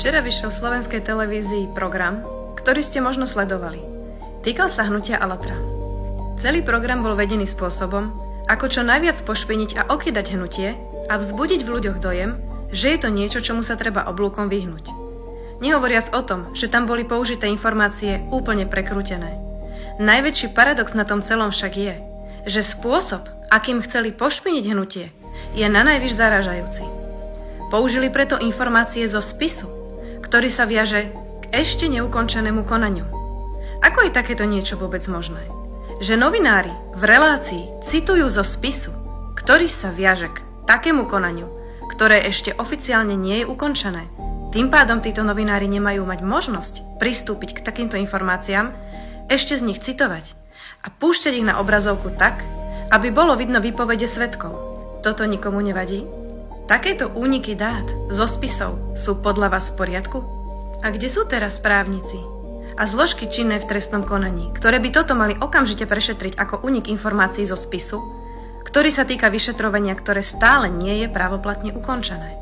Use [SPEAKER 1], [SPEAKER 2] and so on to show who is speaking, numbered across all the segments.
[SPEAKER 1] Včera vyšiel v slovenskej televízii program, ktorý ste možno sledovali. Týkal sa hnutia Alatra. Celý program bol vedený spôsobom, ako čo najviac pošpiniť a okydať hnutie a vzbudiť v ľuďoch dojem, že je to niečo, čomu sa treba oblúkom vyhnúť. Nehovoriac o tom, že tam boli použité informácie úplne prekrútené. Najväčší paradox na tom celom však je, že spôsob, akým chceli pošpiniť hnutie, je nanajvyš zarážajúci. Použili preto informácie zo spisu, ktorý sa viaže k ešte neukončenému konaniu. Ako je takéto niečo vôbec možné? Že novinári v relácii citujú zo spisu, ktorý sa viaže k takému konaniu, ktoré ešte oficiálne nie je ukončené. Tým pádom títo novinári nemajú mať možnosť pristúpiť k takýmto informáciám, ešte z nich citovať a púšťať ich na obrazovku tak, aby bolo vidno výpovede svedkov. Toto nikomu nevadí? Takéto úniky dát zo spisov sú podľa vás v poriadku? A kde sú teraz právnici a zložky činné v trestnom konaní, ktoré by toto mali okamžite prešetriť ako únik informácií zo spisu, ktorý sa týka vyšetrovania, ktoré stále nie je právoplatne ukončené?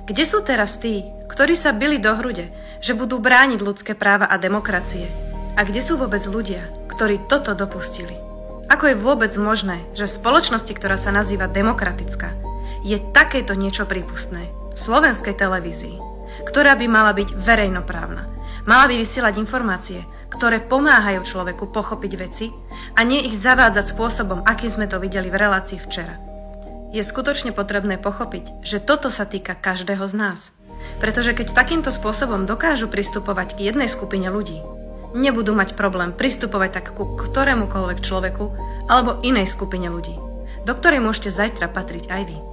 [SPEAKER 1] Kde sú teraz tí, ktorí sa bili do hrude, že budú brániť ľudské práva a demokracie? A kde sú vôbec ľudia, ktorí toto dopustili? Ako je vôbec možné, že v spoločnosti, ktorá sa nazýva demokratická, je takéto niečo prípustné v slovenskej televízii, ktorá by mala byť verejnoprávna? Mala by vysielať informácie, ktoré pomáhajú človeku pochopiť veci a nie ich zavádzať spôsobom, akým sme to videli v relácii včera. Je skutočne potrebné pochopiť, že toto sa týka každého z nás. Pretože keď takýmto spôsobom dokážu pristupovať k jednej skupine ľudí, nebudú mať problém pristupovať tak ku ktorémukoľvek človeku alebo inej skupine ľudí, do ktorej môžete zajtra patriť aj vy.